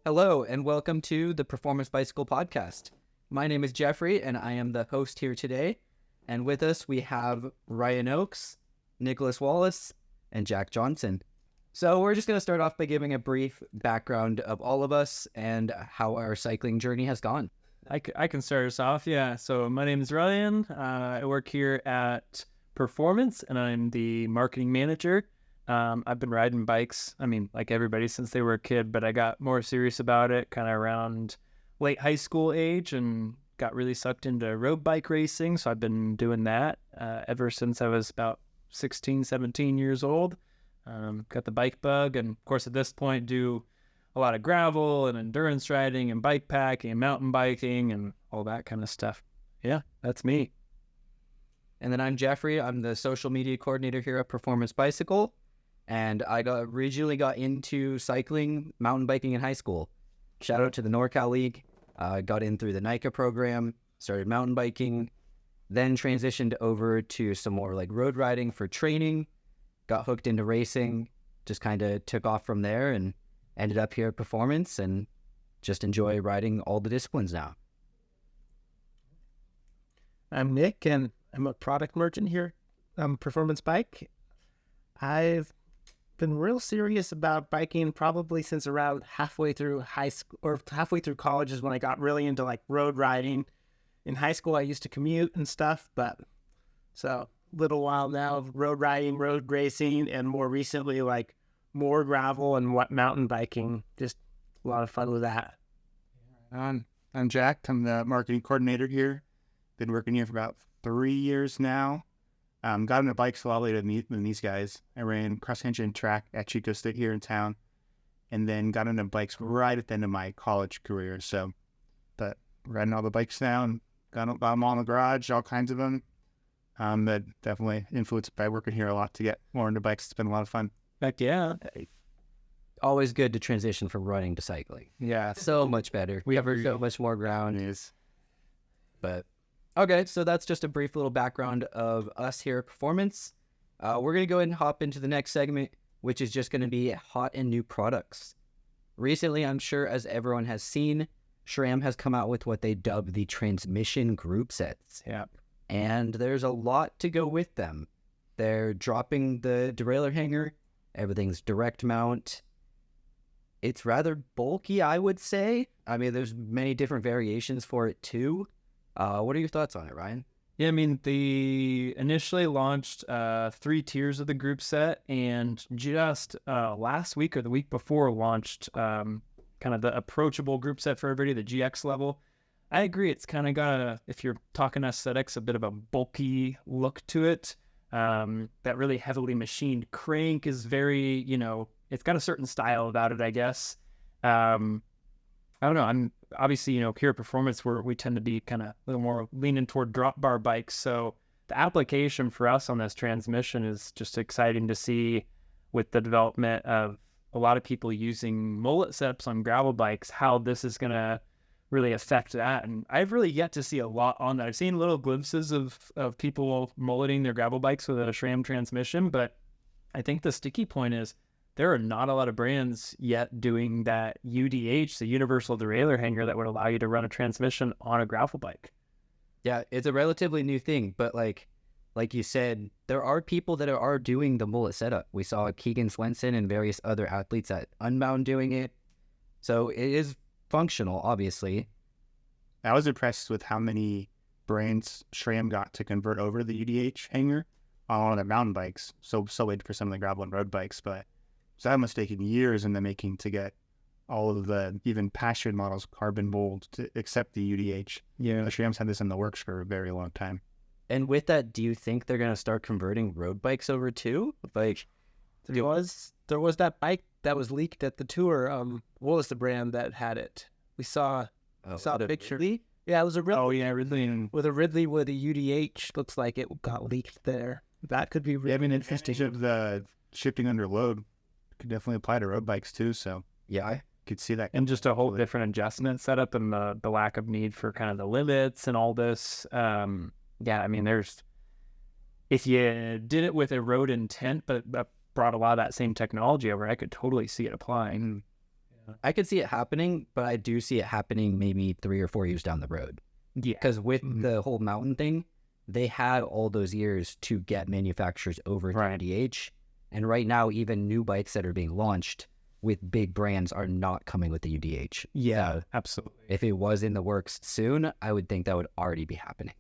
Hello, and welcome to the Performance Bicycle Podcast. My name is Jeffrey, and I am the host here today. And with us, we have Ryan Oakes, Nicholas Wallace, and Jack Johnson. So we're just going to start off by giving a brief background of all of us and how our cycling journey has gone. I can start us off, yeah. So my name is Ryan. I work here at Performance, and I'm the marketing manager. I've been riding bikes, like everybody since they were a kid, but I got more serious about it kind of around late high school age and got really sucked into road bike racing. So I've been doing that ever since I was about 16, 17 years old. Got the bike bug, and of course at this point do a lot of gravel and endurance riding and bike packing and mountain biking and all that kind of stuff. Yeah, that's me. And then I'm Jeffrey. I'm the social media coordinator here at Performance Bicycle. And I originally got into cycling, mountain biking in high school. Shout out to the Norcal League. Got in through the NICA program, started mountain biking, then transitioned over to some more like road riding for training, got hooked into racing, just kind of took off from there and ended up here at Performance and just enjoy riding all the disciplines now. I'm Nick, and I'm a product merchant here at Performance Bike. I've been real serious about biking probably since around halfway through high school or halfway through college is when I got really into like road riding. In high school, I used to commute and stuff, but so little while now of road riding, road racing, and more recently like more gravel and mountain biking. Just a lot of fun with that. I'm Jack. I'm the marketing coordinator here. Been working here for about 3 years now. Got into bikes a lot later than these guys. I ran cross-country and track at Chico State here in town, and then got into bikes right at the end of my college career. So, but riding all the bikes now and got them all in the garage, all kinds of them. But definitely influenced by working here a lot to get more into bikes. It's been a lot of fun. Heck yeah. Always good to transition from running to cycling. Yeah. So much better. We cover so much more ground. It is. But okay, so that's just a brief little background of us here at Performance. We're going to go ahead and hop into the next segment, which is just going to be hot and new products. Recently, I'm sure as everyone has seen, SRAM has come out with what they dub the transmission group sets. Yeah. And there's a lot to go with them. They're dropping the derailleur hanger. Everything's direct mount. It's rather bulky, I would say. There's many different variations for it too. What are your thoughts on it, Ryan? Yeah, they initially launched 3 tiers of the group set, and just last week or the week before launched kind of the approachable group set for everybody, the GX level. I agree, it's kind of got if you're talking aesthetics, a bit of a bulky look to it. That really heavily machined crank is very, it's got a certain style about it, I guess. I don't know. I'm obviously, here at Performance, we tend to be kind of a little more leaning toward drop bar bikes. So the application for us on this transmission is just exciting to see with the development of a lot of people using mullet setups on gravel bikes, how this is going to really affect that. And I've really yet to see a lot on that. I've seen little glimpses of people mulleting their gravel bikes with a SRAM transmission, but I think the sticky point is there are not a lot of brands yet doing that UDH, the universal derailleur hanger, that would allow you to run a transmission on a gravel bike. Yeah, it's a relatively new thing, but like you said, there are people that are doing the mullet setup. We saw Keegan Swenson and various other athletes at Unbound doing it. So it is functional, obviously. I was impressed with how many brands SRAM got to convert over the UDH hanger on their mountain bikes. So waiting for some of the gravel and road bikes, but so that must have taken years in the making to get all of the even pastured models carbon mold to accept the UDH. Yeah, the SRAM's had this in the works for a very long time. And with that, do you think they're going to start converting road bikes over too? Like, there was that bike that was leaked at the tour. What was the brand that had it? We saw a picture. Ridley? Yeah, it was a Ridley. Oh yeah, Ridley. With a UDH, looks like it got leaked there. That could be really interesting. Of the shifting under load could definitely apply to road bikes too. So yeah, I could see that. And just a whole different adjustment setup and the lack of need for kind of the limits and all this. There's, if you did it with a road intent, but brought a lot of that same technology over, I could totally see it applying. I could see it happening, but I do see it happening maybe 3 or 4 years down the road. Yeah. Because with the whole mountain thing, they had all those years to get manufacturers over to UDH. And right now, even new bikes that are being launched with big brands are not coming with the UDH. Yeah, So absolutely. if it was in the works soon, I would think that would already be happening.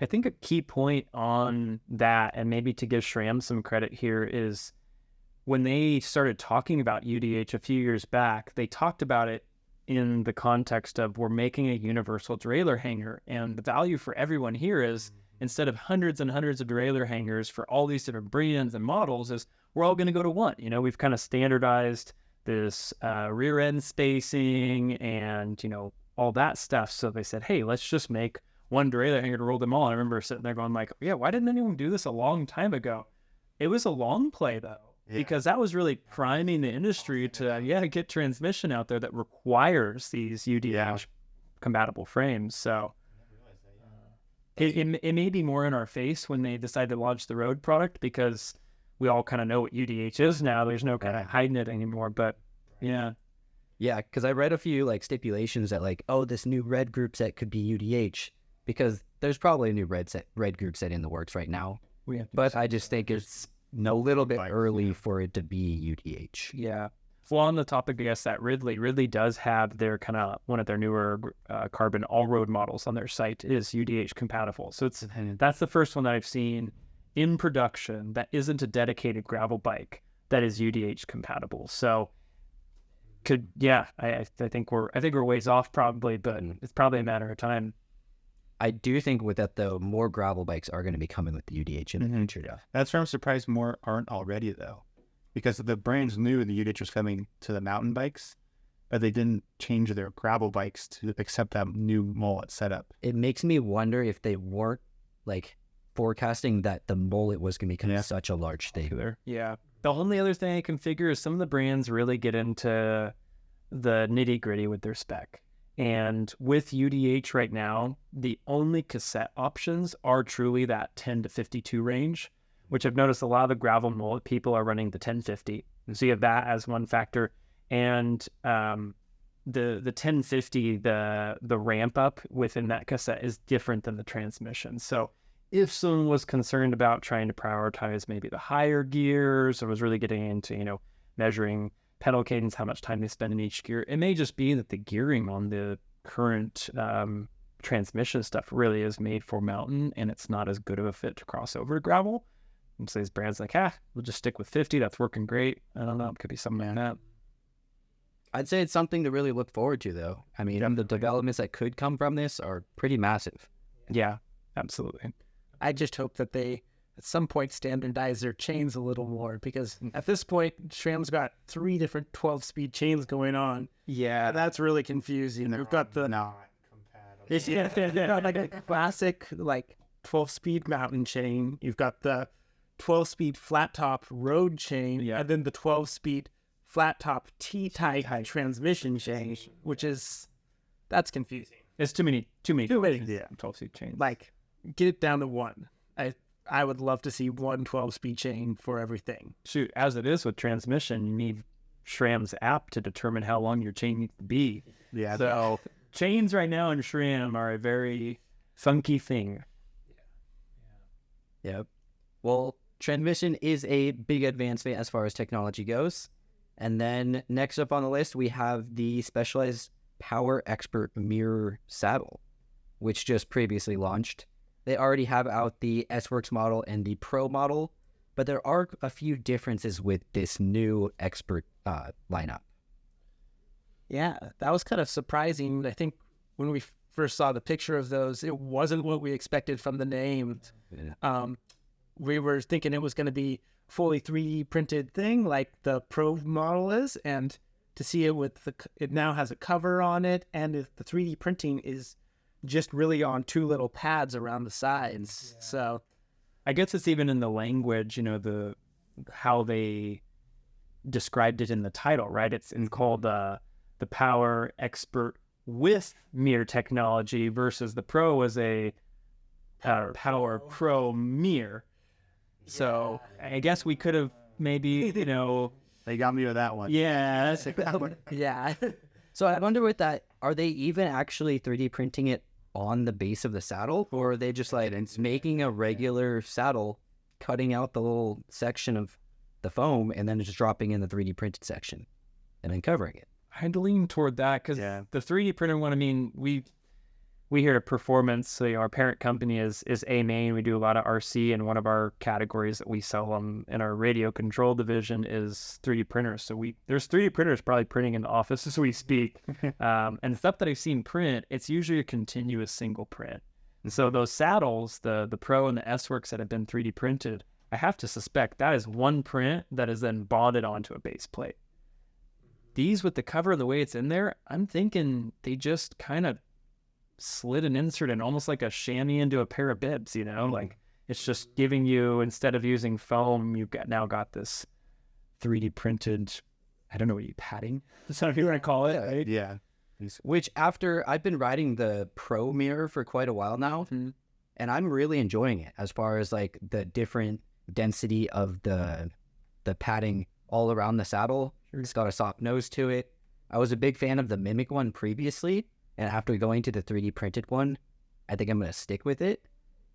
I think a key point on that, and maybe to give SRAM some credit here, is when they started talking about UDH a few years back, they talked about it in the context of we're making a universal derailleur hanger. And the value for everyone here is instead of hundreds and hundreds of derailleur hangers for all these different brands and models, is we're all going to go to one. You know, we've kind of standardized this rear end spacing and, you know, all that stuff. So they said, hey, let's just make one derailleur hanger to roll them all. And I remember sitting there going like, yeah, why didn't anyone do this a long time ago? It was a long play though, because that was really priming the industry to, get transmission out there that requires these UDH compatible frames. So it may be more in our face when they decide to launch the road product, because we all kind of know what UDH is now. There's no kind of hiding it anymore, but yeah. Yeah, because I read a few like stipulations that like, oh, this new red group set could be UDH, because there's probably a new red group set in the works right now. But I just think it's a little bit early for it to be UDH. Yeah. Well, on the topic, I guess, that Ridley does have their kind of one of their newer carbon all-road models on their site is UDH compatible. So that's the first one that I've seen in production that isn't a dedicated gravel bike that is UDH compatible. So I think we're ways off probably, but it's probably a matter of time. I do think with that though, more gravel bikes are going to be coming with the UDH in the future. Yeah. That's where I'm surprised more aren't already though, because the brands knew the UDH was coming to the mountain bikes, but they didn't change their gravel bikes to accept that new mullet setup. It makes me wonder if they weren't like forecasting that the mullet was going to become such a large thing. Yeah. The only other thing I can figure is some of the brands really get into the nitty gritty with their spec. And with UDH right now, the only cassette options are truly that 10 to 52 range, which I've noticed a lot of the gravel mullet people are running the 1050. And so you have that as one factor. And the 1050, the ramp up within that cassette is different than the transmission. So if someone was concerned about trying to prioritize maybe the higher gears or was really getting into, measuring pedal cadence, how much time they spend in each gear, it may just be that the gearing on the current transmission stuff really is made for mountain and it's not as good of a fit to cross over to gravel. And so these brands like, we'll just stick with 50. That's working great. I don't know. It could be something like that. I'd say it's something to really look forward to though. I mean, the developments that could come from this are pretty massive. Yeah, absolutely. I just hope that they, at some point, standardize their chains a little more, because at this point, SRAM's got 3 different 12-speed chains going on. Yeah, that's really confusing. We've got the like a classic 12-speed mountain chain. You've got the 12-speed flat top road chain, and then the 12-speed flat top T-type transmission chain, that's confusing. It's too many. 12-speed chains. Get it down to one. I would love to see one 12-speed chain for everything. Shoot, as it is with transmission, you need SRAM's app to determine how long your chain needs to be. Yeah. So chains right now in SRAM are a very funky thing. Yep. Well, transmission is a big advancement as far as technology goes. And then next up on the list, we have the Specialized Power Expert Mirror Saddle, which just previously launched. They already have out the S-Works model and the Pro model, but there are a few differences with this new Expert lineup. Yeah, that was kind of surprising. I think when we first saw the picture of those, it wasn't what we expected from the name. Yeah. We were thinking it was going to be fully 3D printed thing like the Pro model is, and to see it with it now has a cover on it, and the 3D printing is just really on 2 little pads around the sides. Yeah. So I guess it's even in the language, how they described it in the title, right? It's called the Power Expert with Mirror technology versus the Pro as a Power Pro Mirror. So I guess we could have maybe, They got me with that one. Yeah. Yeah. So I wonder with that, are they even actually 3D printing it on the base of the saddle, or are they just like making a regular saddle, cutting out the little section of the foam, and then just dropping in the 3D printed section, and then covering it? I'd lean toward that because the 3D printer one, I mean, we here at Performance, so our parent company is A-Main. We do a lot of RC, and one of our categories that we sell in our radio control division is 3D printers. So there's 3D printers probably printing in the office as we speak. And stuff that I've seen print, it's usually a continuous single print. And so those saddles, the Pro and the S-Works that have been 3D printed, I have to suspect that is one print that is then bonded onto a base plate. These, with the cover the way it's in there, I'm thinking they just kind of slid an insert in almost like a chamois into a pair of bibs, like it's just giving you, instead of using foam, you've now got this 3D printed, I don't know what padding, that's what you want to call it, right? Yeah. Which, after I've been riding the Pro mirror for quite a while now, and I'm really enjoying it as far as like the different density of the padding all around the saddle. It's got a soft nose to it. I was a big fan of the Mimic one previously, and after going to the 3D printed one, I think I'm going to stick with it.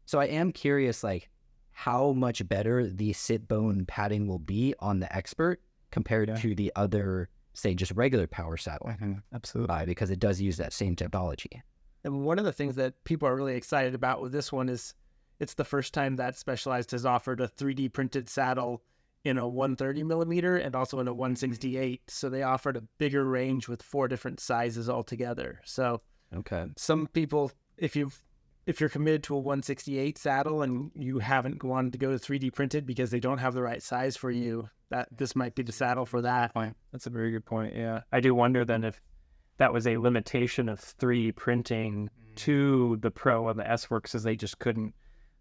So I am curious, like, how much better the sit bone padding will be on the Expert compared to the other, say, just regular power saddle. Absolutely. Because it does use that same technology. And one of the things that people are really excited about with this one is it's the first time that Specialized has offered a 3D printed saddle in a 130 millimeter and also in a 168. So they offered a bigger range with 4 different sizes altogether. So some people, if you're committed to a 168 saddle and you haven't wanted to go to 3D printed because they don't have the right size for you, that this might be the saddle for that. That's a very good point. Yeah. I do wonder then if that was a limitation of 3D printing to the Pro and the S-Works, as they just couldn't,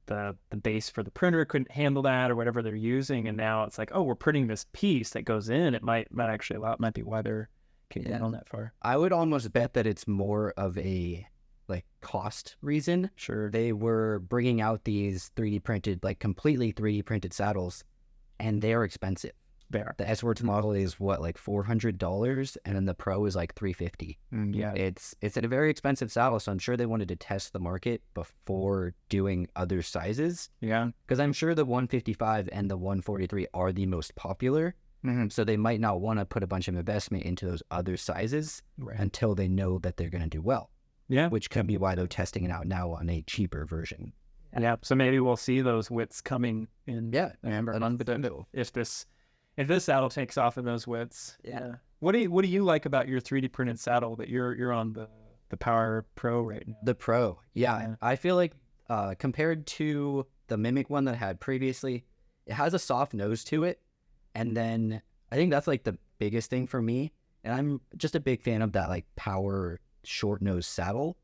the base for the printer couldn't handle that or whatever they're using. And now it's like, oh, we're printing this piece that goes in. It might actually allow, it might be why they're kicking down that far. I would almost bet that it's more of a like cost reason. Sure. They were bringing out these 3D printed, like completely 3D printed saddles, and they're expensive. They are. The S-Works model is what, like $400, and then the Pro is like $350. Yeah. It's a very expensive saddle, so I'm sure they wanted to test the market before doing other sizes. Yeah. Because I'm sure the 155 and the 143 are the most popular. So they might not want to put a bunch of investment into those other sizes until they know that they're going to do well. Yeah. Which could be why they're testing it out now on a cheaper version. Yeah. So maybe we'll see those widths coming in. Yeah. If this saddle takes off in those widths. Yeah. What do you like about your 3D printed saddle that you're on the Power Pro right now? The Pro. Yeah. I feel like compared to the Mimic one that I had previously, it has a soft nose to it. And then I think that's like the biggest thing for me. And I'm just a big fan of that like power short nose saddle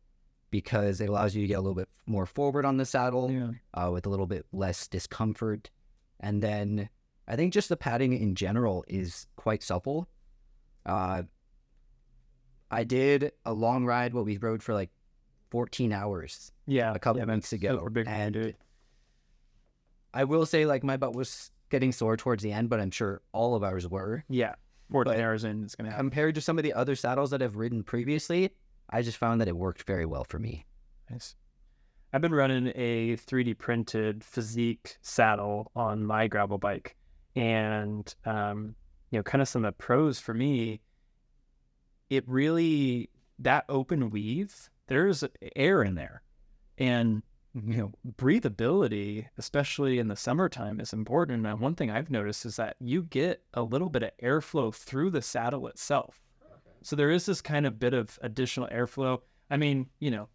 because it allows you to get a little bit more forward on the saddle with a little bit less discomfort. And then I think just the padding in general is quite supple. I did a long ride, we rode for like 14 hours a couple of weeks ago. And I will say like my butt was getting sore towards the end, but I'm sure all of ours were. Yeah. 14 hours in, it's going to happen. Compared to some of the other saddles that I've ridden previously, I just found that it worked very well for me. Nice. I've been running a 3D printed physique saddle on my gravel bike. And, kind of some of the pros for me, it really, that open weave, there's air in there. And, breathability, especially in the summertime, is important. And one thing I've noticed is that you get a little bit of airflow through the saddle itself. So there is this kind of bit of additional airflow. I mean,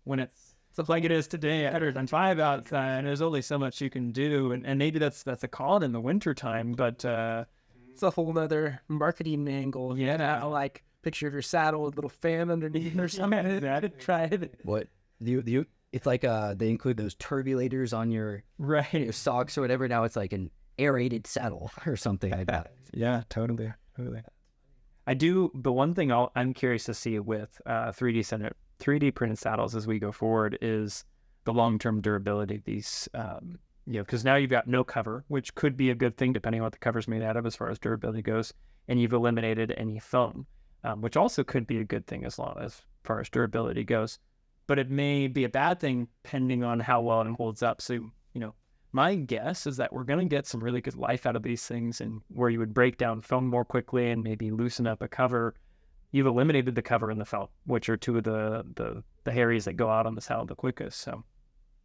when it's like it is today, 105 outside, and there's only so much you can do. And maybe that's a call in the wintertime, but it's a whole nother marketing angle. Yeah. Like picture of your saddle with a little fan underneath or something. Try it. What? It's like they include those turbulators on your socks or whatever. Now it's like an aerated saddle or something like that. Yeah, totally. I do. The one thing I'm curious to see with 3D printed saddles as we go forward is the long-term durability of because now you've got no cover, which could be a good thing depending on what the cover's made out of as far as durability goes, and you've eliminated any foam, which also could be a good thing as far as durability goes. But it may be a bad thing depending on how well it holds up. So, my guess is that we're going to get some really good life out of these things, and where you would break down foam more quickly and maybe loosen up a cover, you've eliminated the cover and the foam, which are two of the Harries that go out on the saddle the quickest.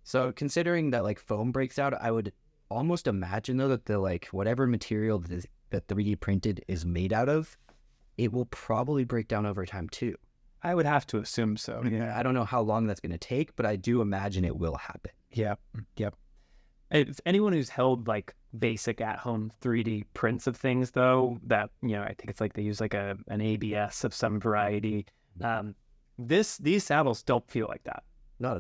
So considering that like foam breaks out, I would almost imagine though that the like whatever material that 3D printed is made out of, it will probably break down over time too. I would have to assume so. Yeah, I don't know how long that's going to take, but I do imagine it will happen. Yeah. Yep. If anyone who's held like basic at-home 3D prints of things, though, that I think it's like they use like an ABS of some variety. These saddles don't feel like that.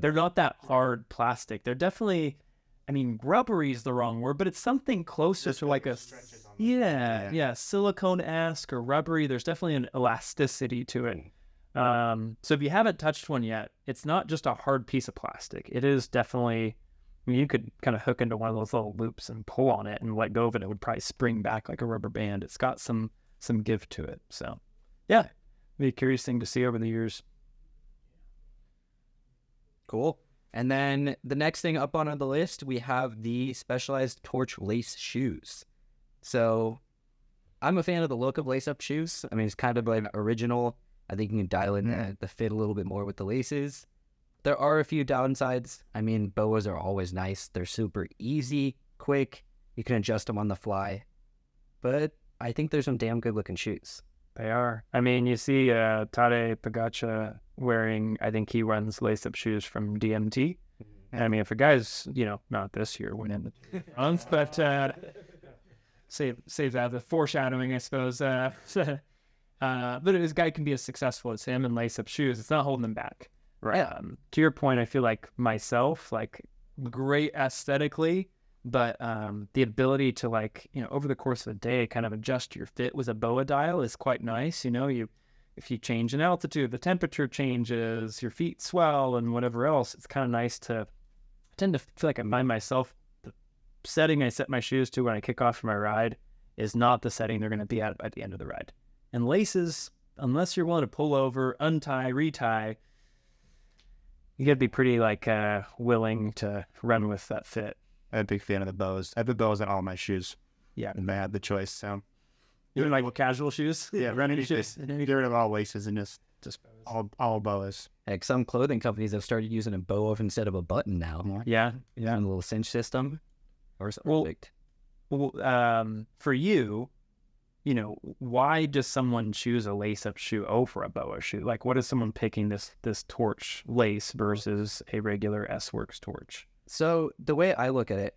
They're not that hard plastic. They're definitely, rubbery is the wrong word, but it's something closer to like a silicone-esque or rubbery. There's definitely an elasticity to it. So if you haven't touched one yet, it's not just a hard piece of plastic. It is definitely. You could kind of hook into one of those little loops and pull on it and let go of it. It would probably spring back like a rubber band. It's got some give to it. So, yeah, be a curious thing to see over the years. Cool. And then the next thing up on the list, we have the specialized torch lace shoes. So I'm a fan of the look of lace-up shoes. It's kind of like original. I think you can dial in the fit a little bit more with the laces. There are a few downsides. Boas are always nice. They're super easy, quick. You can adjust them on the fly. But I think there's some damn good looking shoes. They are. You see Tade Pagacha wearing, I think he runs lace-up shoes from DMT. If a guy's, not this year winning the runs, but save that the foreshadowing, I suppose. But this guy can be as successful as him in lace-up shoes. It's not holding him back. Right. To your point, I feel like myself, like great aesthetically, but the ability to over the course of a day, kind of adjust your fit with a BOA dial is quite nice. If you change in altitude, the temperature changes, your feet swell and whatever else, it's kind of nice I tend to feel like I find myself, the setting I set my shoes to when I kick off for my ride is not the setting they're going to be at the end of the ride. And laces, unless you're willing to pull over, untie, retie, you got to be pretty willing to run with that fit. I'm a big fan of the bows. I have the bows on all my shoes. Yeah. And I had the choice. So even like casual shoes? Yeah, running shoes. Get rid of all laces and just all boas. Heck, some clothing companies have started using a boa instead of a button now. Yeah. And a little cinch system. Or perfect. Well, for you, why does someone choose a lace-up shoe over a BOA shoe? Like, what is someone picking this torch lace versus a regular S-Works torch? So the way I look at it,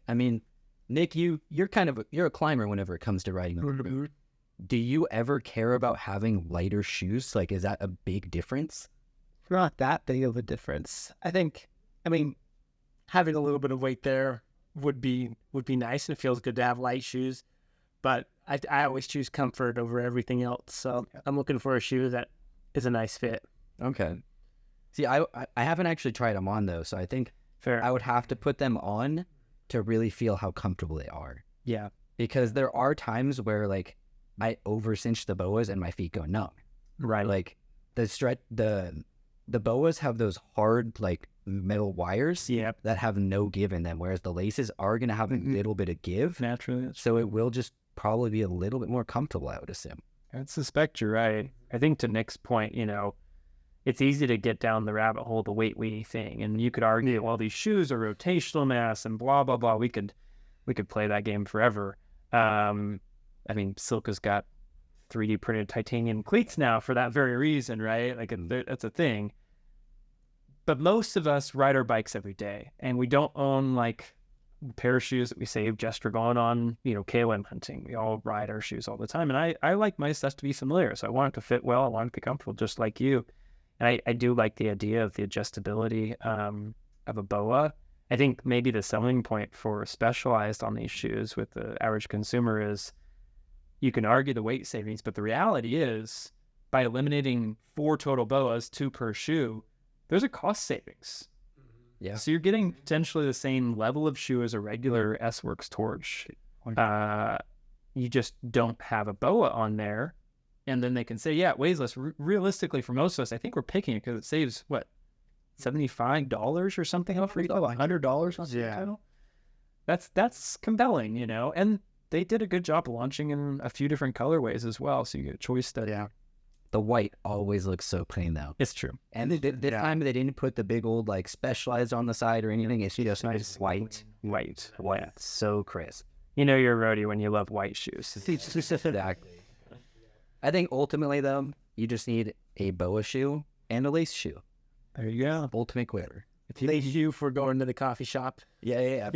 Nick, you're a climber whenever it comes to riding. Do you ever care about having lighter shoes? Like, is that a big difference? Not that big of a difference. I think, having a little bit of weight there would be nice, and it feels good to have light shoes. But I always choose comfort over everything else. So I'm looking for a shoe that is a nice fit. Okay. See, I haven't actually tried them on, though. So I think I would have to put them on to really feel how comfortable they are. Yeah. Because there are times where, I over-cinch the boas and my feet go numb. Right. The boas have those hard, metal wires that have no give in them, whereas the laces are going to have a little bit of give. Naturally. So it will just probably be a little bit more comfortable, I would assume. I suspect you're right. I think to Nick's point, it's easy to get down the rabbit hole, the weight thing. And you could argue, well, these shoes are rotational mass and blah, blah, blah. We could play that game forever. Silka's got 3D printed titanium cleats now for that very reason, right? That's a thing. But most of us ride our bikes every day, and we don't own a pair of shoes that we save just for going on, KOM hunting. We all ride our shoes all the time, and I like my stuff to be familiar, so I want it to fit well. I want it to be comfortable, just like you. And I do like the idea of the adjustability of a BOA. I think maybe the selling point for Specialized on these shoes with the average consumer is you can argue the weight savings, but the reality is by eliminating 4 total BOAs, 2 per shoe, there's a cost savings. Yeah. So you're getting potentially the same level of shoe as a regular S-Works torch. You just don't have a BOA on there. And then they can say, yeah, it weighs less. Realistically, for most of us, I think we're picking it because it saves, what, $75 or something off retail? $100 on retail? That's compelling, you know? And they did a good job launching in a few different colorways as well, so you get a choice to... Yeah. The white always looks so clean, though. It's true. And this time they didn't put the big old, like, Specialized on the side or anything. It's just nice white. White. So crisp. You know you're a roadie when you love white shoes. Exactly. I think ultimately, though, you just need a BOA shoe and a lace shoe. There you go. Ultimate quitter. Lace shoe for going to the coffee shop. Yeah.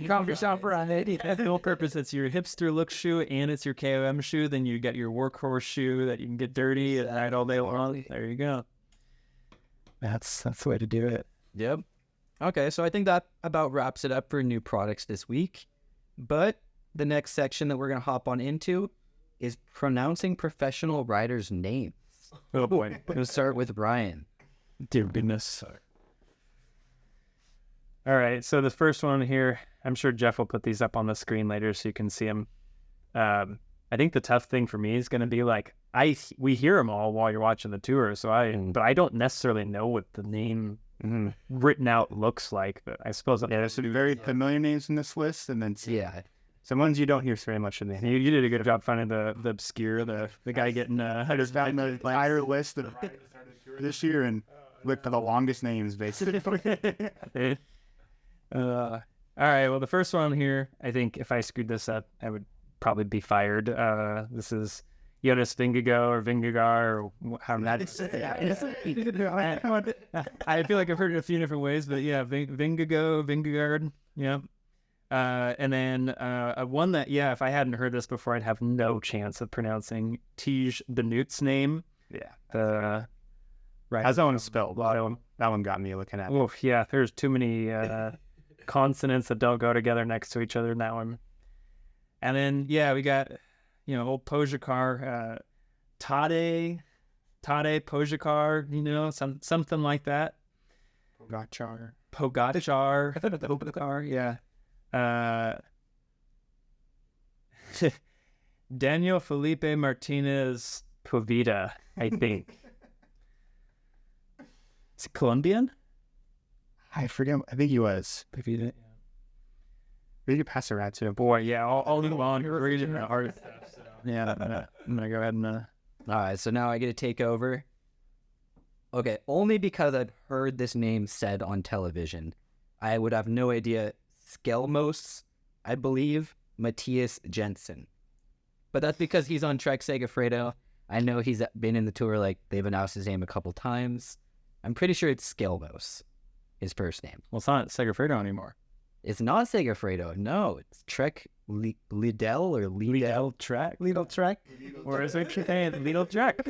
Coffee shop right. The whole purpose, it's your hipster look shoe and it's your KOM shoe. Then you get your workhorse shoe that you can get dirty at night all day long. There you go. That's the way to do it. Yep. Okay, so I think that about wraps it up for new products this week. But the next section that we're going to hop on into is pronouncing professional riders' names. Oh boy. We're going to start with Brian. Dear goodness. All right, so the first one here, I'm sure Jeff will put these up on the screen later so you can see them. I think the tough thing for me is going to be like, we hear them all while you're watching the tour, but I don't necessarily know what the name written out looks like. But I suppose there's some very familiar names in this list, and then some ones you don't hear very much in there. You did a good job finding the obscure, the guy getting. I just found the entire list of riders that started the tour this year and looked for the longest names, basically. All right, well, the first one here, I think if I screwed this up, I would probably be fired. This is Jonas Vingegaard or Vingegaard or however that is. I feel like I've heard it a few different ways, but yeah, Vingegaard, yeah. And then one that, if I hadn't heard this before, I'd have no chance of pronouncing Tej Benut's name. Yeah. Right. How's that one spelled? That one got me looking at. Oh, yeah, there's too many consonants that don't go together next to each other in that one. And then, we got, old Pogacar, Tade Pogacar, something like that. Pogacar, yeah. Daniel Felipe Martinez Poveda, I think. Is he Colombian? I forget. I think he was. Poveda. We could pass around to him. Boy, yeah, I'll move on. We're getting into hard stuff. So. Yeah, I'm gonna go ahead and. All right, so now I get to take over. Okay, only because I've heard this name said on television, I would have no idea. Skelmos, I believe, Matthias Jensen, but that's because he's on Trek Segafredo. I know he's been in the tour. Like they've announced his name a couple times. I'm pretty sure it's Skelmos, his first name. Well, it's not Segafredo anymore. It's not Segafredo. No, it's Trek Lidl or Lidl Trek. Lidl Trek. Or is it Lidl Trek?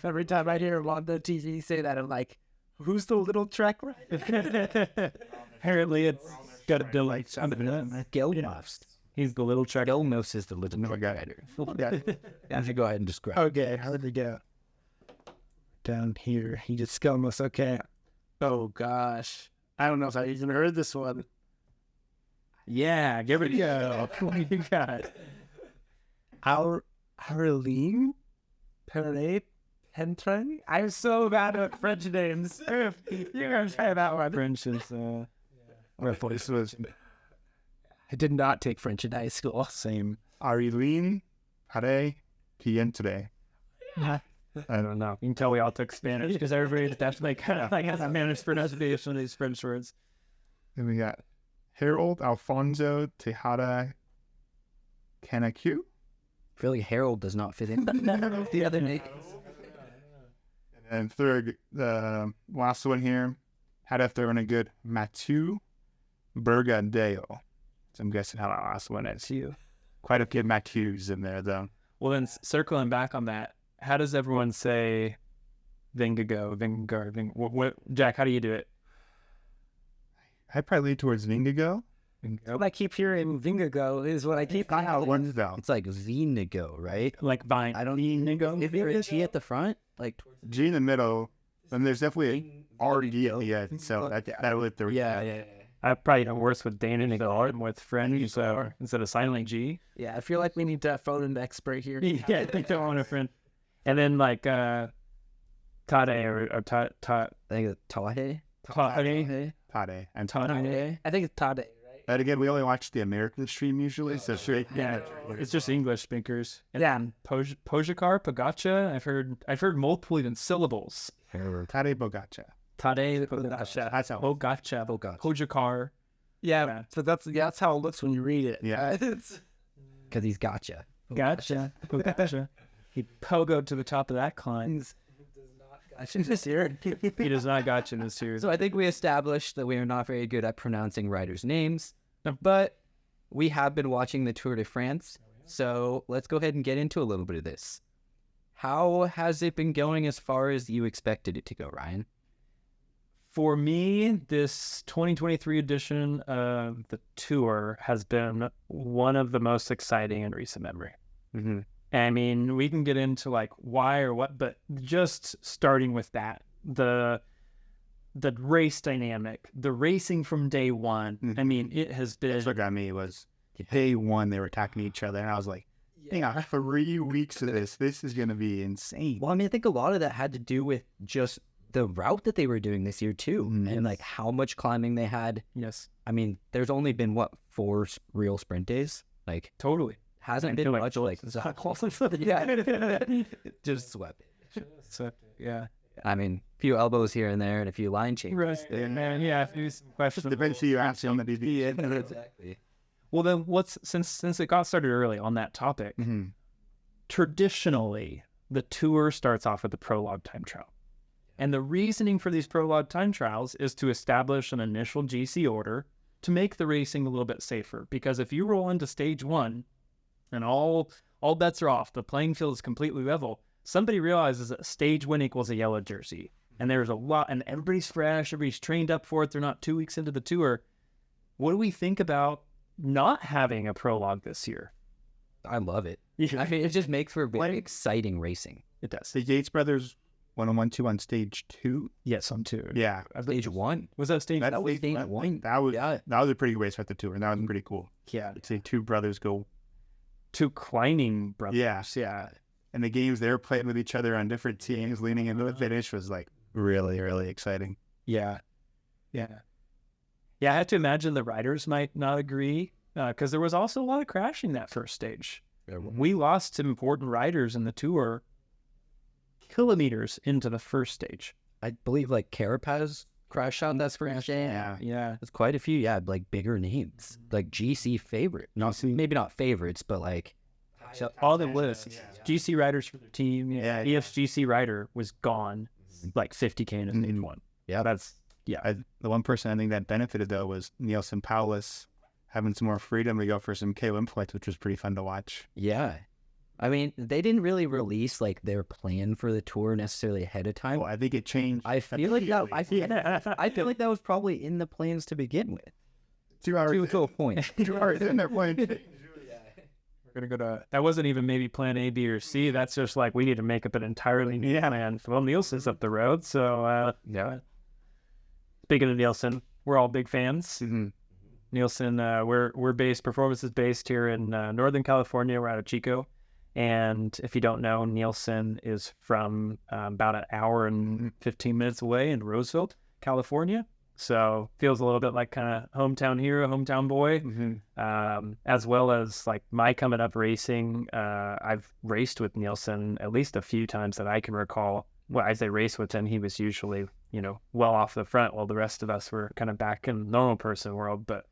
Every time I hear him on the TV say that, I'm like, who's the little Trek? Apparently, it's got a delay. Skelmos. He's the little Trek. Skelmos is the little rider. Yeah, go ahead and describe. Okay, how did we go? Down here, he just Skelmos. Okay. Oh gosh, I don't know if I even heard this one. Yeah, give it a go. What do you got? Aureline Perret Pentre. I'm so bad at French names. You're gonna try that one. French is. I did not take French in high school. Same. Aureline Perret Pentre. I don't know. You can tell we all took Spanish because everybody definitely kind of has a managed pronunciation of these French words. Then we got Harold Alfonso Tejada Canacu. I feel like Harold does not fit in with the other names. And third, the last one here, had to throw in a good Mathieu Bergadeo. So I'm guessing how that last one is. Quite a few Matthews in there, though. Well, then circling back on that, how does everyone say Vingegaard? Jack, how do you do it? I'd probably lean towards Vingegaard. What I keep hearing Vingegaard is what I keep. Not how it runs down. It's like Vinigo, right? Like vine. I don't Vinigo. Is there a G at the front? Like G in the middle, And there's definitely already so that would throw. I probably know worse with Dane and Gard with friends instead of silent G. Yeah, I feel like we need to phone an expert here. Yeah, I think they're on a friend. And then like Tade or Tade. I think it's Tade. Tade and Tade. I think it's Tade, right? But again, we only watch the American stream usually, so It's just English speakers. And Yeah. Pojakar, Pogacha. I've heard multiple even syllables. Tade Bogacha. Tade, Pogacha. That's how. Pogacha. Pojakar. Yeah, so that's how it looks when you read it. Yeah. Because he's gotcha. Gotcha. Pogacha. He pogoed to the top of that climb. This year. He does not gotcha in this series. So I think we established that we are not very good at pronouncing riders' names, but we have been watching the Tour de France. So let's go ahead and get into a little bit of this. How has it been going as far as you expected it to go, Ryan? For me, this 2023 edition of the Tour has been one of the most exciting in recent memory. Mm-hmm. I mean, we can get into like why or what, but just starting with that, the race dynamic, the racing from day one. Mm-hmm. I mean, it has been. That's what got me was day one they were attacking each other, and I was like, hang on, 3 weeks of this is going to be insane. Well, I mean, I think a lot of that had to do with just the route that they were doing this year too, and like how much climbing they had. Yes, I mean, there's only been 4 real sprint days. Like totally. Hasn't been much like just swept it. Yeah. I mean, a few elbows here and there and a few line changes. Man, yeah. If there's questions, Depends who you ask somebody. Exactly. Well, then, since it got started early on that topic, traditionally the Tour starts off with the prologue time trial, and the reasoning for these prologue time trials is to establish an initial GC order to make the racing a little bit safer. Because if you roll into stage 1 and all bets are off, the playing field is completely level, somebody realizes that stage 1 equals a yellow jersey. And there's a lot, and everybody's fresh, everybody's trained up for it. They're not 2 weeks into the Tour. What do we think about not having a prologue this year? I love it. I mean, it just makes for very exciting racing. It does. The Yates brothers 1-1-2 on stage 2. Yes, on 2. Yeah, Stage 1. Was that stage? That was stage 1. That was a pretty good race at the Tour, and that was pretty cool. Yeah. I'd say 2 brothers go. 2 climbing brothers. Yeah. And the games they were playing with each other on different teams leading into the finish was like really, really exciting. Yeah. I have to imagine the riders might not agree because there was also a lot of crashing that first stage. We lost some important riders in the Tour kilometers into the first stage. I believe like Carapaz crashed out that first day. Yeah. There's quite a few, like bigger names, like GC favorite. Maybe not favorites, but like all the lists. GC riders for their team. EFGC rider was gone, like 50K in stage 1. Yeah, the one person I think that benefited though was Nielsen Paulus having some more freedom to go for some KOM points, which was pretty fun to watch. Yeah. I mean, they didn't really release like their plan for the Tour necessarily ahead of time. Well, I think it changed. I feel like that was probably in the plans to begin with. 2 hours to a point. 2 hours in there playing. We're gonna go to. That wasn't even maybe plan A, B, or C. That's just like we need to make up an entirely new plan. Well, Nielsen's up the road, so yeah. Speaking of Nielsen, we're all big fans. Mm-hmm. Nielsen, we're based. Performance is based here in Northern California. We're out of Chico. And if you don't know, Nielsen is from about an hour and 15 minutes away in Roseville, California. So feels a little bit like kind of hometown hero, hometown boy, as well as like my coming up racing. I've raced with Nielsen at least a few times that I can recall. Well, as I raced with him, he was usually, well off the front while the rest of us were kind of back in the normal person world. But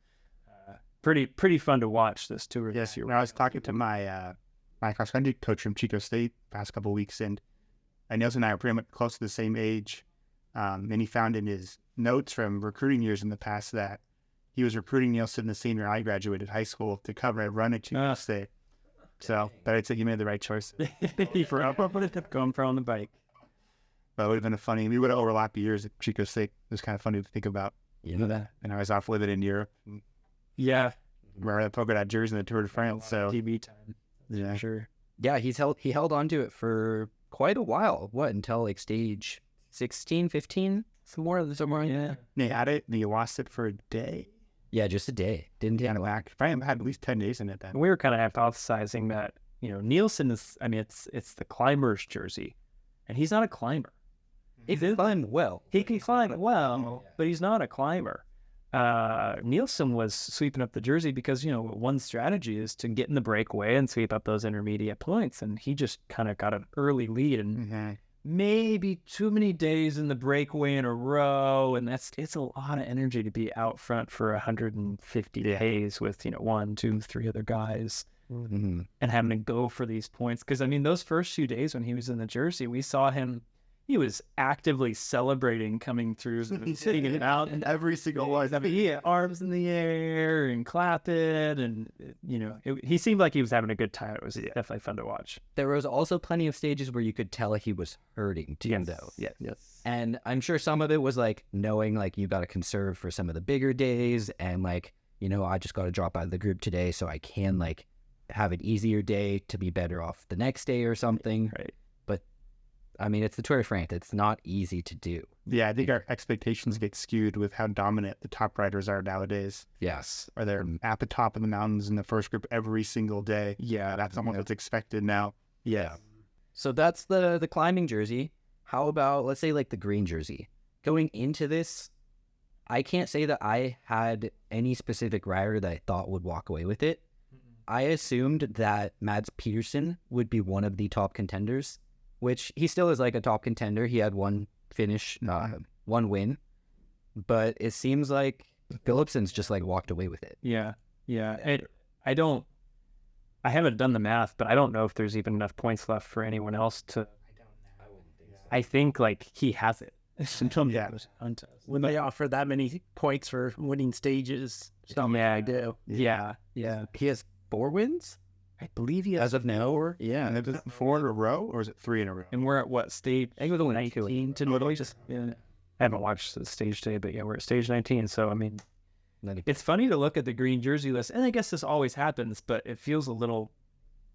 pretty fun to watch this Tour this year. I was talking to my cross country coach from Chico State past couple of weeks, and Nielsen and I are pretty much close to the same age. And he found in his notes from recruiting years in the past that he was recruiting Nielsen the senior I graduated high school to cover a run at Chico State. So, but I'd say he made the right choice. Going for on the bike. But it would have been we would have overlapped years at Chico State. It was kind of funny to think about. That. And I was off living in Europe. Yeah. Wearing a polka dot jersey in the Tour de France. So TV time. Yeah. For sure. Yeah, he held on to it for quite a while. Until like stage 16, 15, somewhere. Yeah. They had it, and you lost it for a day. Yeah, just a day. Didn't Yeah, take like I had at least 10 days in it then. And we were kind of hypothesizing that, Nielsen is, I mean, it's the climber's jersey, and he's not a climber. He can climb well. He can climb well, but he's not a climber. Nielsen was sweeping up the jersey because, one strategy is to get in the breakaway and sweep up those intermediate points. And he just kind of got an early lead and maybe too many days in the breakaway in a row. And it's a lot of energy to be out front for 150 days with, 1, 2, 3 other guys and having to go for these points. Because, I mean, those first few days when he was in the jersey, we saw him. He was actively celebrating coming through, sitting it out, and every single one. He had arms in the air and clapped it, and he seemed like he was having a good time. It was definitely fun to watch. There was also plenty of stages where you could tell he was hurting too, though. Yes. And I'm sure some of it was like knowing like you got to conserve for some of the bigger days, and like I just got to drop out of the group today so I can like have an easier day to be better off the next day or something. Right. I mean, it's the Tour de France. It's not easy to do. Yeah, I think our expectations get skewed with how dominant the top riders are nowadays. Yes. Or they're at the top of the mountains in the first group every single day. Yeah. That's almost what's expected now. Yeah. So that's the climbing jersey. How about, let's say, like the green jersey? Going into this, I can't say that I had any specific rider that I thought would walk away with it. I assumed that Mads Pedersen would be one of the top contenders, which he still is like a top contender. He had one finish, one win, but it seems like Philipsen's just like walked away with it. Yeah. I haven't done the math, but I don't know if there's even enough points left for anyone else to. I think like he has it. When they offer that many points for winning stages, I do. Yeah. He has 4 wins? I believe he has. As of now? Yeah. And is it 4 in a row, or is it 3 in a row? And we're at what stage? I think it was only 19 to literally just. Yeah. I haven't watched the stage today, but yeah, we're at stage 19. So I mean, it's funny to look at the green jersey list, and I guess this always happens, but it feels a little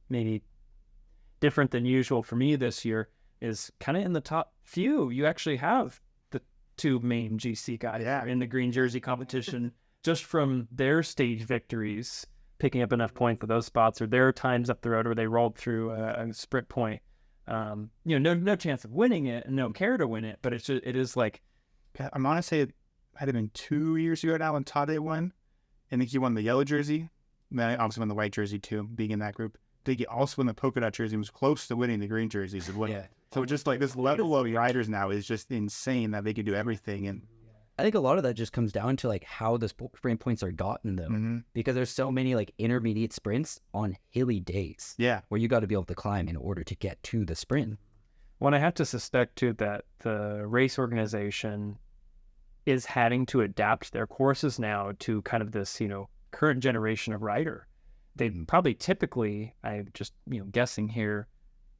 maybe different than usual for me this year. Is kind of in the top few. You actually have the 2 main GC guys in the green jersey competition, just from their stage victories, picking up enough points for those spots, or their times up the road where they rolled through a sprint point. No chance of winning it, and no care to win it, but it is like. I'm going to say it had been 2 years ago now when Tade won. I think he won the yellow jersey. And then I obviously won the white jersey too, being in that group. I think he also won the polka dot jersey and was close to winning the green jerseys. So just like this level of riders now is just insane that they can do everything. And I think a lot of that just comes down to like how the sprint points are gotten though, because there's so many like intermediate sprints on hilly days. Yeah, where you got to be able to climb in order to get to the sprint. Well, I have to suspect too that the race organization is having to adapt their courses now to kind of this current generation of rider. They probably typically, I'm just guessing here,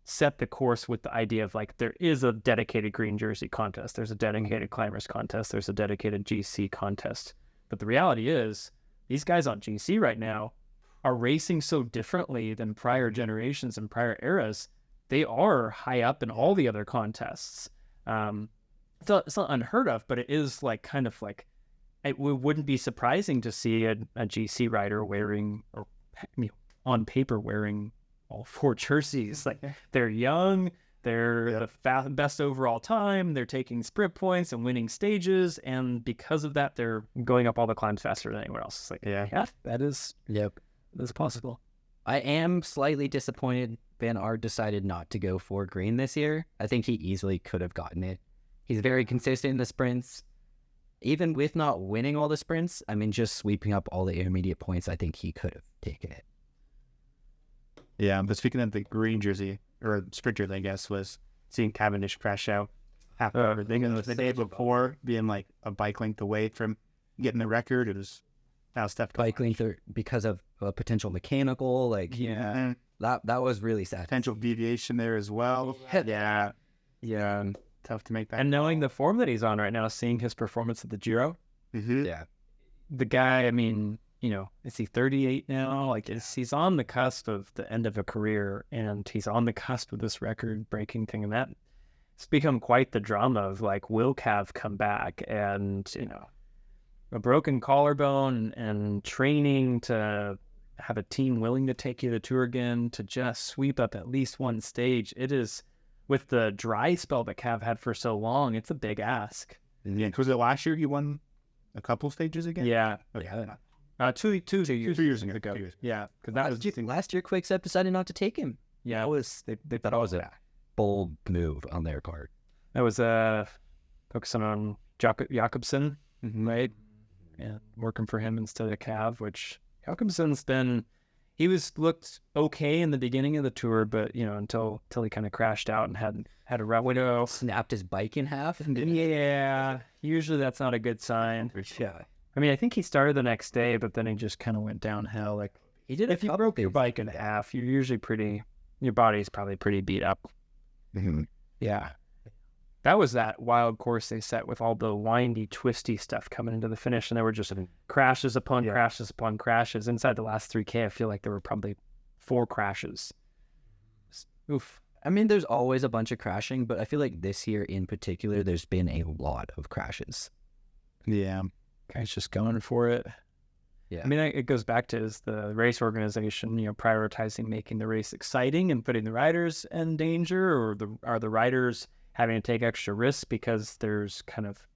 set the course with the idea of like there is a dedicated green jersey contest, there's a dedicated climbers contest, there's a dedicated GC contest. But the reality is these guys on GC right now are racing so differently than prior generations and prior eras. They are high up in all the other contests. It's not unheard of, but it is like kind of like it wouldn't be surprising to see a GC rider wearing, or on paper wearing, all 4 jerseys. Like they're young, they're the best overall time, they're taking sprint points and winning stages, and because of that, they're going up all the climbs faster than anyone else. It's like, that is possible. I am slightly disappointed Van Aert decided not to go for green this year. I think he easily could have gotten it. He's very consistent in the sprints. Even with not winning all the sprints, I mean, just sweeping up all the intermediate points, I think he could have taken it. Yeah, but speaking of the green jersey, or sprint jersey, I guess, was seeing Cavendish crash out after the day before, being like a bike length away from getting the record. It was now Steph bike length because of a potential mechanical, that was really sad. Potential deviation there as well. Yeah, tough to make that. And knowing the form that he's on right now, seeing his performance at the Giro, the guy, I mean, is he 38 now? Like, he's on the cusp of the end of a career, and he's on the cusp of this record-breaking thing, and that it's become quite the drama of like, will Cav come back? And, you know, a broken collarbone and training to have a team willing to take you to tour again, to just sweep up at least one stage. It is, with the dry spell that Cav had for so long, it's a big ask. Yeah, was it last year he won a couple stages again? Yeah. Okay. Two years 2 years ago. ago. 2 years. Yeah. Because that was, Last year, Quickstep decided not to take him. yeah, They thought it was a bold move on their part. that was focusing on Jakobsen, right? And working for him instead of Cav, which Jakobsen's looked okay in the beginning of the tour, but you know, until he kind of crashed out and had a rough window. Snapped his bike in half. Yeah, usually that's not a good sign. Yeah. I mean, I think he started the next day, but then he just kind of went downhill. Like, He did if you broke your bike in half, you're usually your body's probably pretty beat up. Yeah. That was that wild course they set with all the windy, twisty stuff coming into the finish, and there were just crashes upon crashes upon crashes. Inside the last 3K, I feel like there were probably 4 crashes. Oof. I mean, there's always a bunch of crashing, but I feel like this year in particular, there's been a lot of crashes. Yeah. Guys just going for it. Yeah. I mean, it goes back to is the race organization, you know, prioritizing making the race exciting and putting the riders in danger, or are the riders having to take extra risks because there's kind of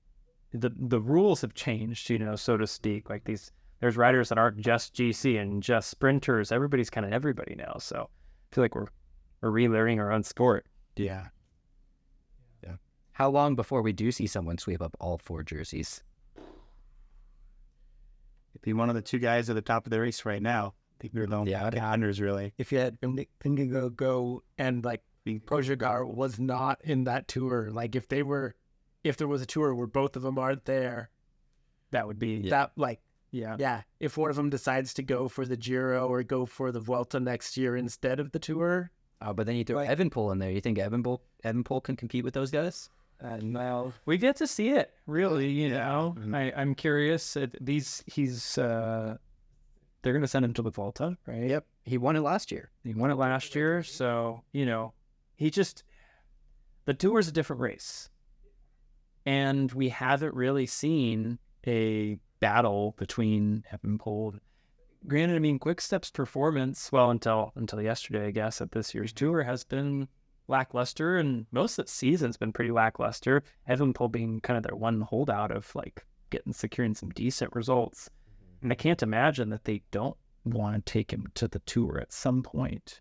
the rules have changed, you know, so to speak. Like there's riders that aren't just GC and just sprinters. Everybody's kind of everybody now. So I feel like we're relearning our own sport. Yeah. How long before we do see someone sweep up all 4 jerseys? Be one of the 2 guys at the top of the race right now. I think they're the contenders, really. If you had Vingegaard go and like Pogacar was not in that tour, like if there was a tour where both of them aren't there, That would be yeah. If one of them decides to go for the Giro or go for the Vuelta next year instead of the tour, But then you throw Evenepoel in there. You think Evenepoel can compete with those guys? well, we get to see it, really. You know, I'm curious. They're going to send him to the Volta, right? Yep. He won it last year. He won it last year, so you know, the tour is a different race, and we haven't really seen a battle between Evenepoel. Granted, I mean, Quickstep's performance, well, until yesterday, I guess, at this year's tour has been lackluster, and most of the season's been pretty lackluster. Evenepoel being kind of their one holdout of like securing some decent results. And I can't imagine that they don't want to take him to the tour at some point.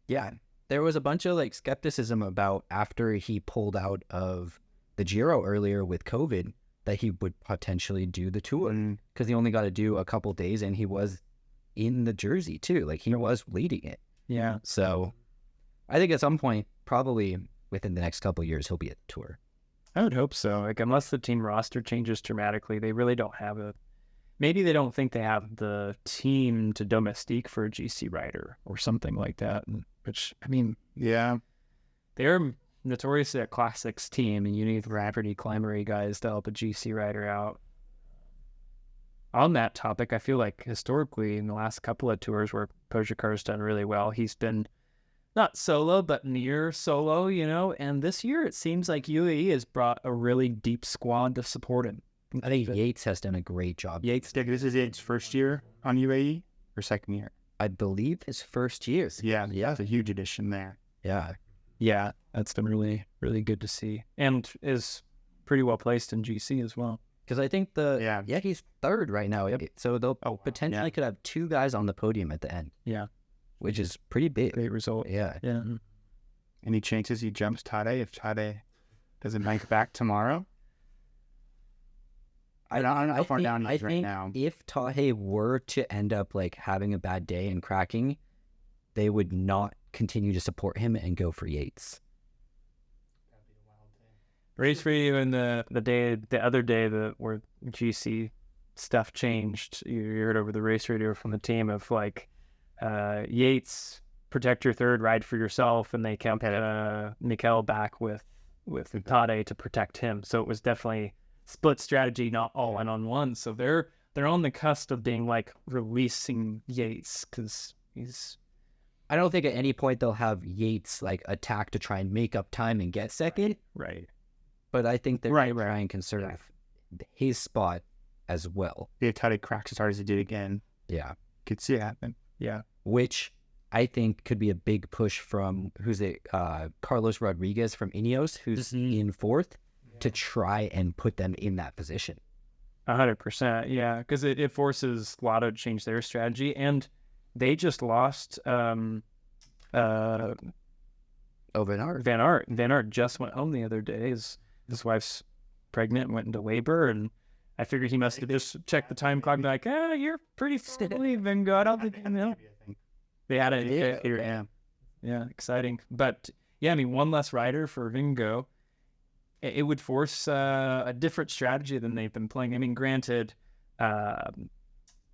Yeah. There was a bunch of like skepticism about after he pulled out of the Giro earlier with COVID that he would potentially do the tour because he only got to do a couple days and he was in the jersey too. Like he was leading it. Yeah. So I think at some point, probably within the next couple of years, he'll be at the tour. I would hope so. Like, unless the team roster changes dramatically, they really don't have maybe they don't think they have the team to domestique for a GC rider or something like that. Which, I mean, Yeah. they're notoriously a classics team, and you need rapidly climbery guys to help a GC rider out. On that topic, I feel like historically in the last couple of tours where Pogacar's done really well, he's been not solo, but near solo, you know, and this year it seems like UAE has brought a really deep squad to support him. I think Yates has done a great job. Yates, This is Yates' first year on UAE or second year? I believe his first year. Yeah. It's a huge addition there. Yeah. yeah, that's been really, really good to see, and is pretty well placed in GC as well. Because I think he's third right now. Yep. So they'll potentially could have 2 guys on the podium at the end. Yeah. Which is pretty big. Great result. Yeah. Yeah. Any chances he jumps Tade if Tade doesn't make back tomorrow? I don't know how far down he is right now. If Tahe were to end up like having a bad day and cracking, they would not continue to support him and go for Yates. Race radio in the other day where GC stuff changed. You heard over the race radio from the team of like Yates, protect your third, ride for yourself, and they kept Mikel back with Tade to protect him. So it was definitely split strategy, not all in on one. So they're on the cusp of being like releasing Yates because I don't think at any point they'll have Yates like attack to try and make up time and get second. Right. But I think that Right. Ryan can serve his spot as well. They try to crack as hard as they did again. Yeah. Could see it happen. Yeah. Which I think could be a big push from Carlos Rodriguez from Ineos, who's in fourth, to try and put them in that position. 100%. Yeah. Because it forces Lotto to change their strategy. And they just lost Van Aert. Van Aert. Van Aert just went home the other day. His wife's pregnant and went into labor, and I figured he must have just checked the time clock and be like, you're pretty slowly, Vingo. I don't think you know. They had it here. Yeah, exciting. But yeah, I mean, one less rider for Vingo. It would force a different strategy than they've been playing. I mean, granted,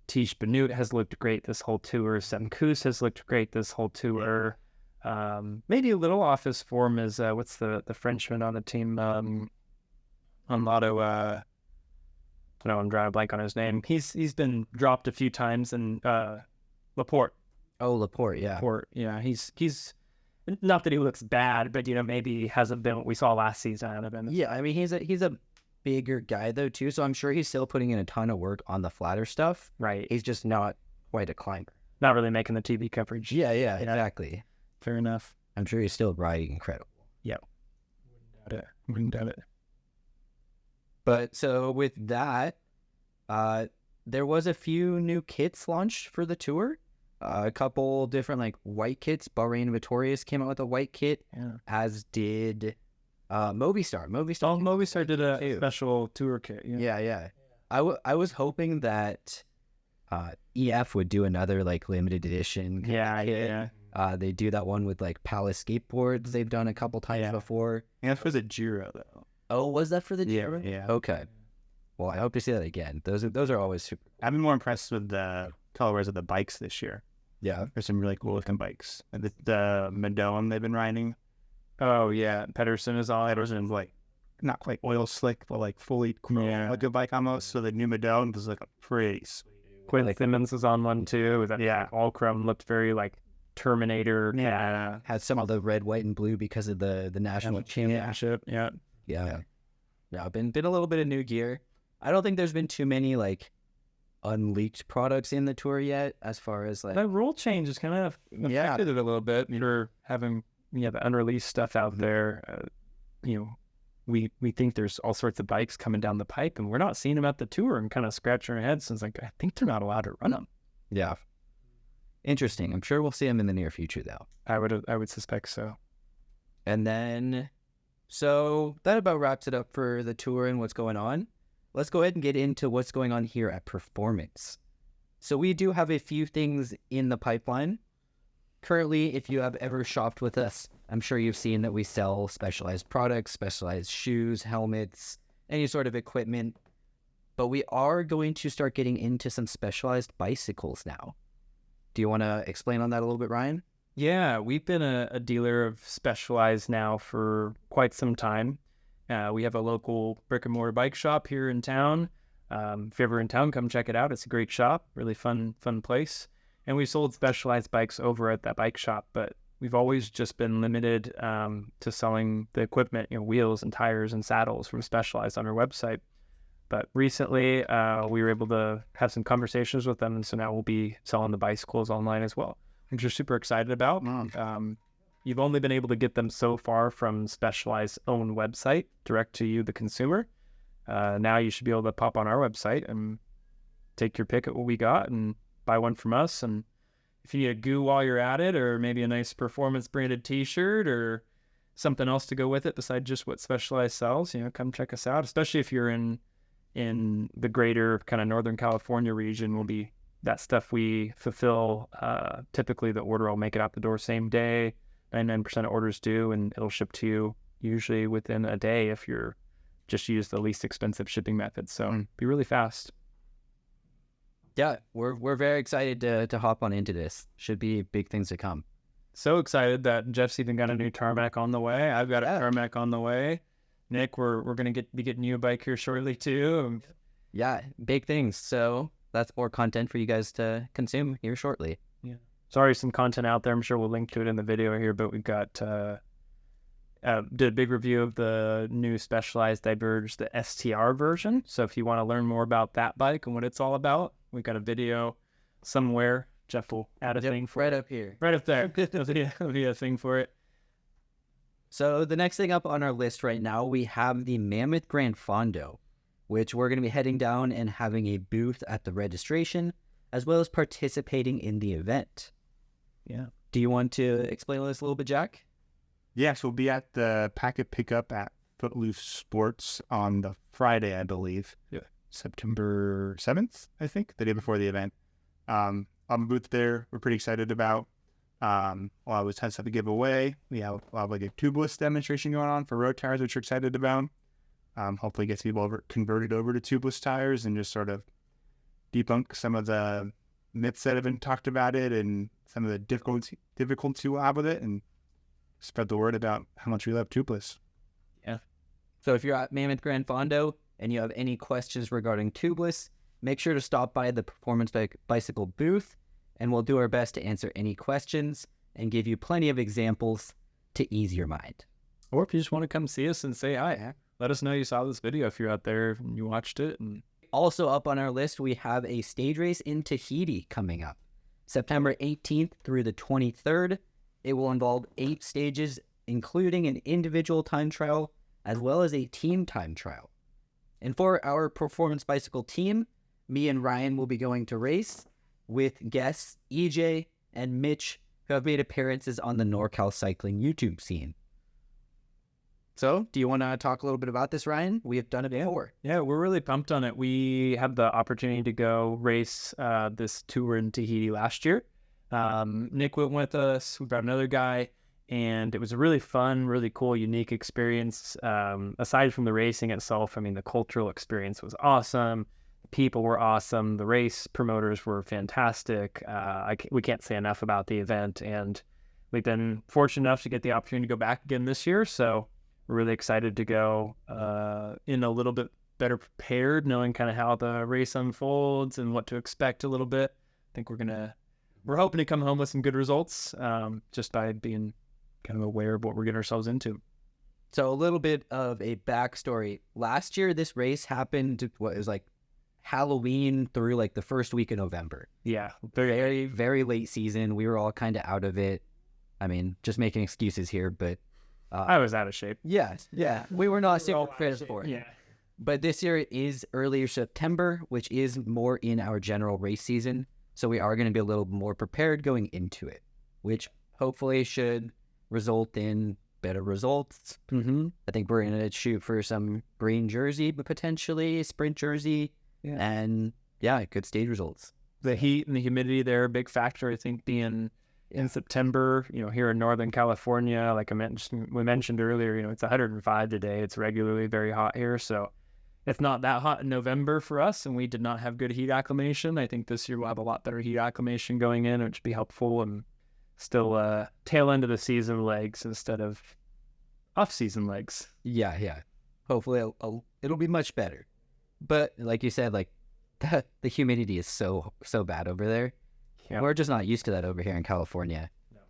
Tish Benoot has looked great this whole tour. Sam Koos has looked great this whole tour. Maybe a little off his form is what's the Frenchman on the team on Lotto? No, I'm drawing a blank on his name. He's been dropped a few times, and Laporte. Oh, Laporte, yeah. Laporte, yeah. He's not that he looks bad, but maybe he hasn't been what we saw last season out of him. Yeah, I mean he's a bigger guy though too, so I'm sure he's still putting in a ton of work on the flatter stuff. Right. He's just not quite a climber. Not really making the TV coverage. Yeah, exactly. Fair enough. I'm sure he's still riding incredible. Yeah. Wouldn't doubt it. But so with that, there was a few new kits launched for the tour. A couple different like white kits. Bahrain Victorious came out with a white kit, as did Movistar. Movistar did a special tour kit. Yeah. I was hoping that EF would do another like limited edition. Yeah. They do that one with like Palace skateboards. They've done a couple times before. And that's for the Giro though. Oh, was that for the Giro? Yeah. Okay. Well, I hope to see that again. Those are always super. I've been more impressed with the colorways of the bikes this year. Yeah. There's some really cool looking bikes. The Madone they've been riding. Oh yeah, Pedersen is on. Pedersen's like not quite oil slick, but like fully chrome like a bike almost. So the new Madone was like a pretty sweet. Quinn Simmons was on one too. All chrome, looked very like Terminator. Yeah. Had some of the red, white, and blue because of the national championship. Yeah. Yeah, been a little bit of new gear. I don't think there's been too many like unleaked products in the tour yet, as far as like that rule change has kind of affected it a little bit. You're having the unreleased stuff out there. We think there's all sorts of bikes coming down the pipe, and we're not seeing them at the tour, and kind of scratching our heads. Since like I think they're not allowed to run them. Yeah, interesting. I'm sure we'll see them in the near future, though. I would suspect so. And then, so that about wraps it up for the tour and what's going on. Let's go ahead and get into what's going on here at Performance. So we do have a few things in the pipeline. Currently, if you have ever shopped with us, I'm sure you've seen that we sell specialized products, specialized shoes, helmets, any sort of equipment. But we are going to start getting into some specialized bicycles now. Do you want to explain on that a little bit, Ryan? Yeah, we've been a dealer of Specialized now for quite some time. We have a local brick and mortar bike shop here in town. If you're ever in town, come check it out. It's a great shop, really fun place. And we sold Specialized bikes over at that bike shop, but we've always just been limited to selling the equipment, wheels and tires and saddles from Specialized on our website. But recently, we were able to have some conversations with them, and so now we'll be selling the bicycles online as well, which we're super excited about. You've only been able to get them so far from Specialized's own website, direct to you, the consumer. Now you should be able to pop on our website and take your pick at what we got and buy one from us. And if you need a goo while you're at it, or maybe a nice performance branded t-shirt or something else to go with it besides just what Specialized sells, come check us out. Especially if you're in the greater kind of Northern California region, will be that stuff we fulfill. Typically the order will make it out the door same day. 99% of orders do, and it'll ship to you usually within a day if you're just use the least expensive shipping method. So be really fast. Yeah, we're very excited to hop on into this. Should be big things to come. So excited that Jeff's even got a new tarmac on the way. I've got a tarmac on the way. Nick, we're gonna be getting you a bike here shortly too. Yeah, big things. So that's more content for you guys to consume here shortly. Yeah. already some content out there. I'm sure we'll link to it in the video here, but we've got did a big review of the new Specialized Diverge, the STR version. So if you want to learn more about that bike and what it's all about, we've got a video somewhere. Jeff will add a thing for right up here. right up there. There'll be a thing for it. So the next thing up on our list right now, we have the Mammoth Grand Fondo, which we're going to be heading down and having a booth at the registration, as well as participating in the event. Yeah. Do you want to explain this a little bit, Jack? Yes, we'll be at the packet pickup at Footloose Sports on the Friday, I believe. Yeah. September 7th, I think, the day before the event. On the booth there, we're pretty excited about. We'll always have stuff to give away. We'll have like a tubeless demonstration going on for road tires, which we're excited about. Hopefully gets people converted over to tubeless tires and just sort of debunk some of the myths that have been talked about it and some of the difficulty we'll have with it, and spread the word about how much we love tubeless. Yeah. So if you're at Mammoth Grand Fondo and you have any questions regarding tubeless, make sure to stop by the Performance Bicycle booth, and we'll do our best to answer any questions and give you plenty of examples to ease your mind. Or if you just want to come see us and say hi, let us know you saw this video if you're out there and you watched it. And also up on our list, we have a stage race in Tahiti coming up, September 18th through the 23rd. It will involve 8 stages, including an individual time trial, as well as a team time trial. And for our Performance Bicycle team, me and Ryan will be going to race with guests EJ and Mitch, who have made appearances on the NorCal cycling YouTube scene. So, do you want to talk a little bit about this, Ryan? We have done it before. Yeah, we're really pumped on it. We had the opportunity to go race this tour in Tahiti last year. Nick went with us. We brought another guy, and it was a really fun, really cool, unique experience. Aside from the racing itself, I mean, the cultural experience was awesome. The people were awesome. The race promoters were fantastic. We can't say enough about the event, and we've been fortunate enough to get the opportunity to go back again this year. So we're really excited to go in a little bit better prepared, knowing kind of how the race unfolds and what to expect a little bit. I think we're hoping to come home with some good results, just by being kind of aware of what we're getting ourselves into. So a little bit of a backstory. Last year, this race happened, it was like Halloween through like the first week of November. Yeah. Very, very late season. We were all kind of out of it. I mean, just making excuses here, but I was out of shape. Yeah. We were not super prepared for it. Yeah. But this year it is earlier September, which is more in our general race season. So we are going to be a little more prepared going into it, which hopefully should result in better results. I think we're going to shoot for some green jersey, but potentially a sprint jersey, and good stage results. The heat and the humidity there are a big factor. I think being in September, here in Northern California, like we mentioned earlier, it's 105 today. It's regularly very hot here. So it's not that hot in November for us, and we did not have good heat acclimation. I think this year we'll have a lot better heat acclimation going in, which would be helpful, and still tail end of the season legs instead of off-season legs. Yeah. Hopefully it'll be much better. But like you said, like the humidity is so bad over there. Yeah. We're just not used to that over here in California. No.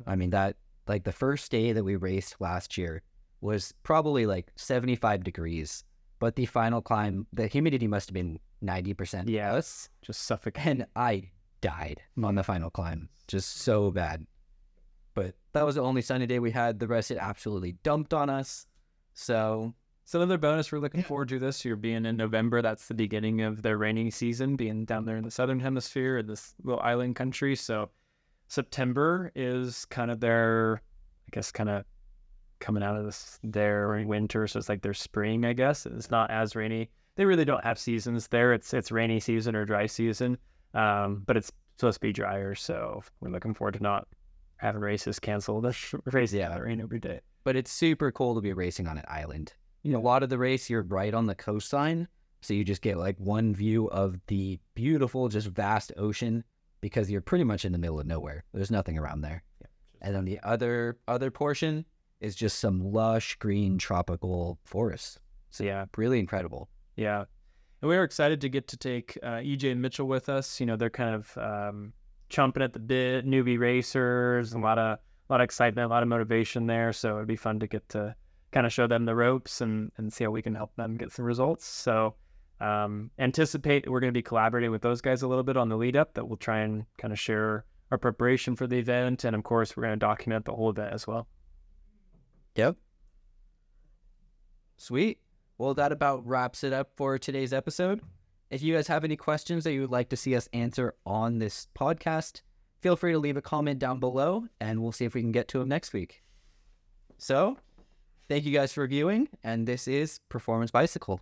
I mean, that like the first day that we raced last year was probably like 75 degrees, but the final climb, the humidity must have been 90%. Yes, just suffocating. And I died on the final climb, just so bad. But that was the only sunny day we had. The rest, it absolutely dumped on us. So it's another bonus we're looking forward to this year, being in November. That's the beginning of their rainy season, being down there in the southern hemisphere, in this little island country. So September is kind of their, I guess, kind of coming out of their winter. So it's like their spring, I guess. It's not as rainy. They really don't have seasons there. It's rainy season or dry season, but it's supposed to be drier. So we're looking forward to not having races canceled. That's crazy. Yeah, rain every day. But it's super cool to be racing on an island. A lot of the race, you're right on the coastline, so you just get like one view of the beautiful, just vast ocean, because you're pretty much in the middle of nowhere. There's nothing around there. Yeah. And then the other portion is just some lush green tropical forest. So really incredible. Yeah. And we were excited to get to take EJ and Mitchell with us. They're kind of chomping at the bit, newbie racers, a lot of excitement, a lot of motivation there. So it'd be fun to get to kind of show them the ropes and see how we can help them get some results. So anticipate we're going to be collaborating with those guys a little bit on the lead up, that we'll try and kind of share our preparation for the event. And of course, we're going to document the whole event as well. Yep. Sweet. Well, that about wraps it up for today's episode. If you guys have any questions that you would like to see us answer on this podcast, feel free to leave a comment down below, and we'll see if we can get to them next week. So, thank you guys for viewing, and this is Performance Bicycle.